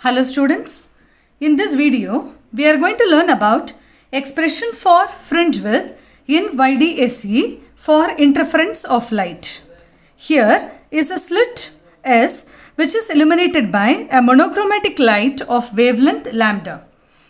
Hello students, in this video we are going to learn about expression for fringe width in YDSE for interference of light. Here is a slit S which is illuminated by a monochromatic light of wavelength lambda.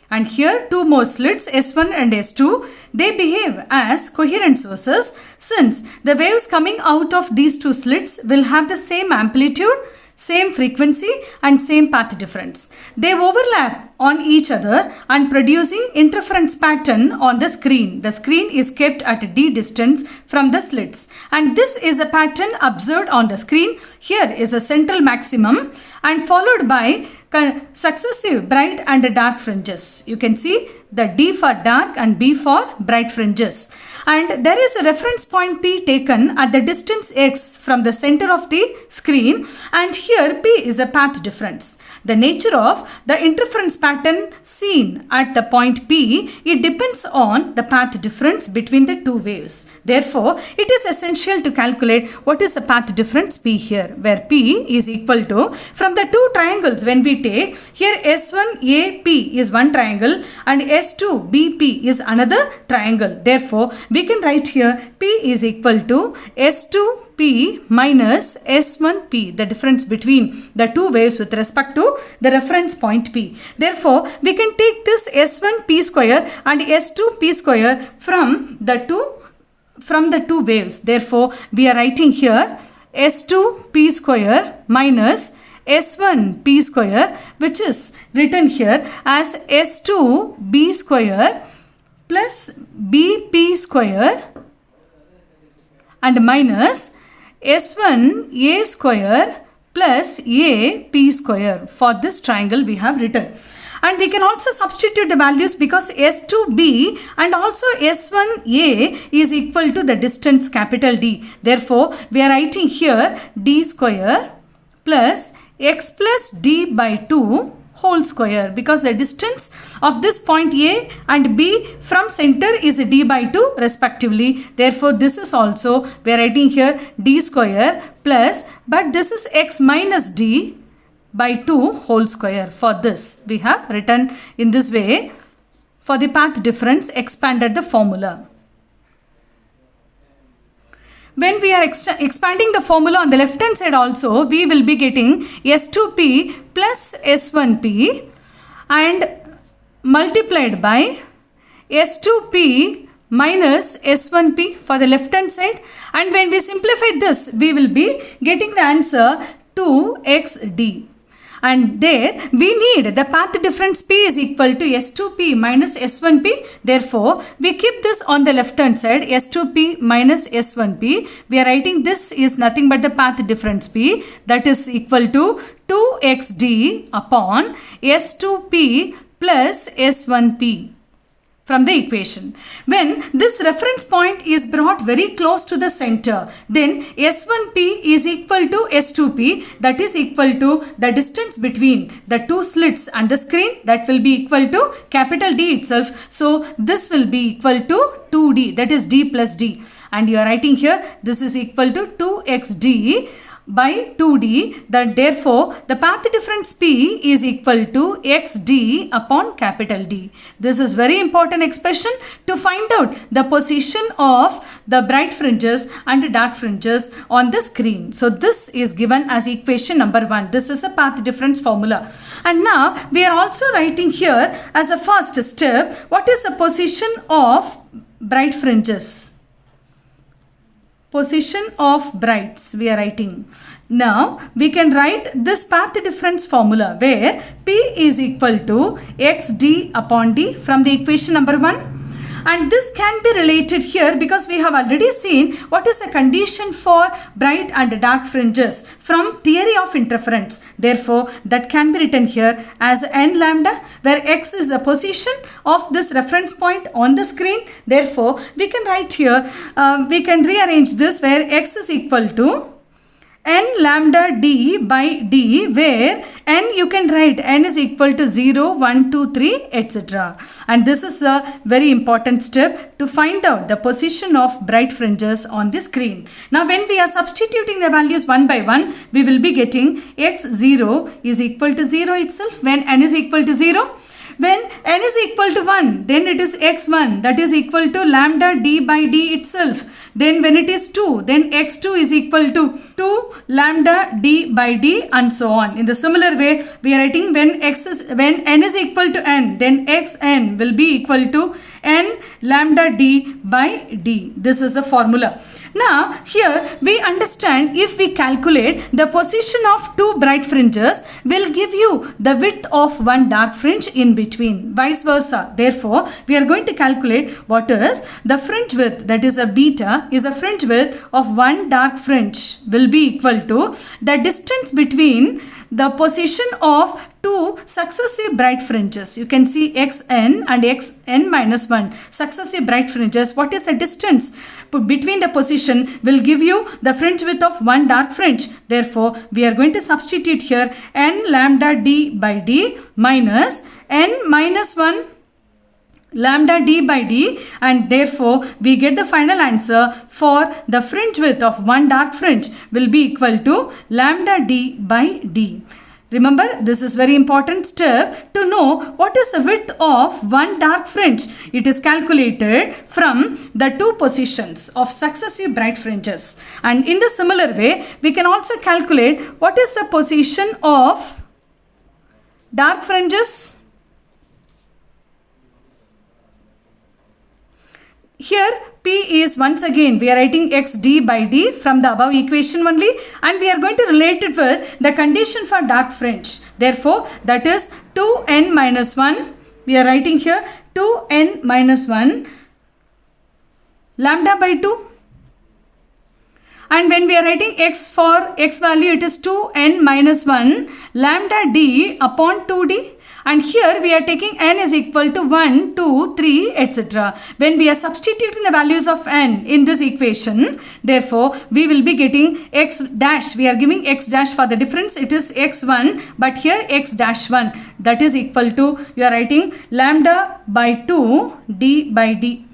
And here two more slits S1 and S2, they behave as coherent sources since the waves coming out of these two slits will have the same amplitude, same frequency and same path difference. They overlap on each other and producing interference pattern on the screen. The screen is kept at d distance from the slits and this is a pattern observed on the screen. Here is a central maximum and followed by successive bright and dark fringes. You can see the D for dark and B for bright fringes. And there is a reference point P taken at the distance x from the center of the screen, and here P is the path difference. The nature of the interference pattern seen at the point P, it depends on the path difference between the two waves. Therefore, it is essential to calculate what is the path difference P here, where P is equal to, from the two triangles when we take, here S1AP is one triangle and S2BP is another triangle. Therefore, we can write here P is equal to S2P minus S1P, the difference between the two waves with respect to the reference point P. Therefore, we can take this S1P square and S2P square from the two waves. Therefore, we are writing here S2P square minus S1P square, which is written here as S2B square plus BP square and minus S1A square plus AP square. For this triangle we have written. And we can also substitute the values because S2B and also S1A is equal to the distance capital D. Therefore, we are writing here D square plus x plus D by 2 whole square, because the distance of this point A and B from center is D by 2 respectively. Therefore, this is also, we are writing here D square plus, but this is x minus D by 2 whole square. For this, we have written in this way. For the path difference, expanded the formula. When we are expanding the formula on the left hand side also, we will be getting S2P plus S1P and multiplied by S2P minus S1P for the left hand side. And when we simplify this, we will be getting the answer 2xd. And there we need the path difference P is equal to S2P minus S1P. Therefore, we keep this on the left hand side, S2P minus S1P. We are writing this is nothing but the path difference P, that is equal to 2xd upon S2P plus S1P. From the equation. When this reference point is brought very close to the center, then S1P is equal to S2P, that is equal to the distance between the two slits and the screen, that will be equal to capital D itself. So this will be equal to 2D, that is D plus D. And you are writing here this is equal to 2xd by 2D, that therefore the path difference P is equal to xd upon capital D. This is very important expression to find out the position of the bright fringes and dark fringes on the screen. So this is given as equation number 1. This is a path difference formula. And now we are also writing here as a first step, what is the position of bright fringes? Position of brights we are writing. Now we can write this path difference formula where P is equal to xd upon D from the equation number 1. And this can be related here because we have already seen what is a condition for bright and dark fringes from theory of interference. Therefore, that can be written here as n lambda, where x is the position of this reference point on the screen. Therefore, we can write here, we can rearrange this where x is equal to n lambda d by d, where n you can write n is equal to 0, 1, 2, 3, etc. And this is a very important step to find out the position of bright fringes on the screen. Now when we are substituting the values one by one, we will be getting x0 is equal to 0 itself when n is equal to 0. When n is equal to 1, then it is x1, that is equal to lambda d by d itself. Then when it is 2, then x2 is equal to 2 lambda d by d, and so on. In the similar way, we are writing when n is equal to n, then xn will be equal to n lambda d by d. This is the formula. Now here we understand if we calculate the position of two bright fringes will give you the width of one dark fringe in between, vice versa. Therefore, we are going to calculate what is the fringe width, that is a beta is a fringe width of one dark fringe will be equal to the distance between the position of two successive bright fringes. You can see xn and xn minus 1 successive bright fringes. What is the distance between the position will give you the fringe width of one dark fringe. Therefore, we are going to substitute here n lambda d by d minus n minus 1 lambda d by d, and therefore we get the final answer for the fringe width of one dark fringe will be equal to lambda d by d. Remember, this is very important step to know what is the width of one dark fringe. It is calculated from the two positions of successive bright fringes. And in the similar way, we can also calculate what is the position of dark fringes. Here P is, once again we are writing xd by d from the above equation only, and we are going to relate it with the condition for dark fringe. Therefore, that is 2n minus 1. We are writing here 2n minus 1 lambda by 2. And when we are writing x for x value, it is 2n minus 1 lambda d upon 2d. And here we are taking n is equal to 1, 2, 3, etc. When we are substituting the values of n in this equation, therefore, we will be getting x dash. We are giving x dash for the difference. It is x1, but here x dash 1. That is equal to, you are writing lambda by 2 d by d.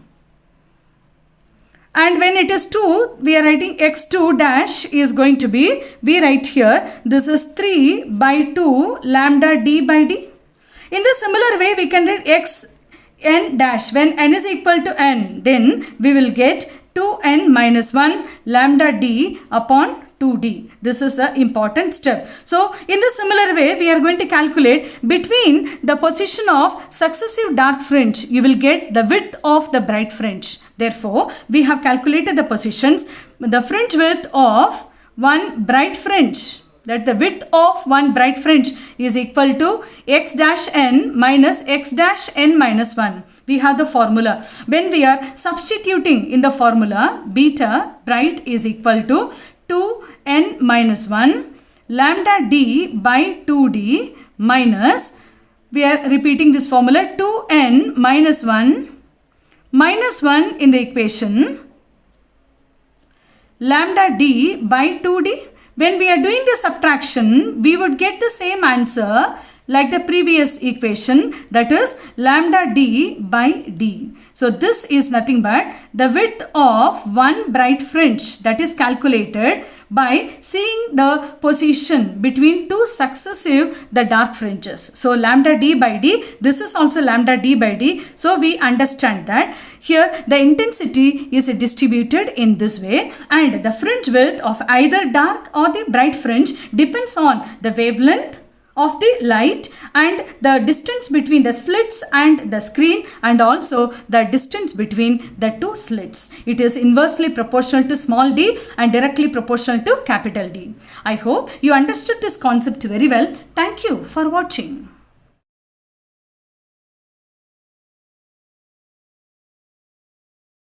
And when it is 2, we are writing x2 dash is going to be, we write here, this is 3 by 2 lambda d by d. In the similar way, we can write x n dash. When n is equal to n, then we will get 2n minus 1 lambda d upon 2d. This is the important step. So, in the similar way, we are going to calculate between the position of successive dark fringe, you will get the width of the bright fringe. Therefore, we have calculated the positions, the fringe width of one bright fringe, that the width of one bright fringe is equal to x dash n minus x dash n minus 1. We have the formula. When we are substituting in the formula, beta bright is equal to 2n minus 1 lambda d by 2d minus, we are repeating this formula, 2n minus 1 in the equation lambda d by 2d. When we are doing the subtraction, we would get the same answer like the previous equation, that is lambda d by d. So this is nothing but the width of one bright fringe, that is calculated by seeing the position between two successive the dark fringes. So lambda d by d, this is also lambda d by d. So we understand that here the intensity is distributed in this way, and the fringe width of either dark or the bright fringe depends on the wavelength of the light and the distance between the slits and the screen, and also the distance between the two slits. It is inversely proportional to small d and directly proportional to capital D. I hope you understood this concept very well. Thank you for watching.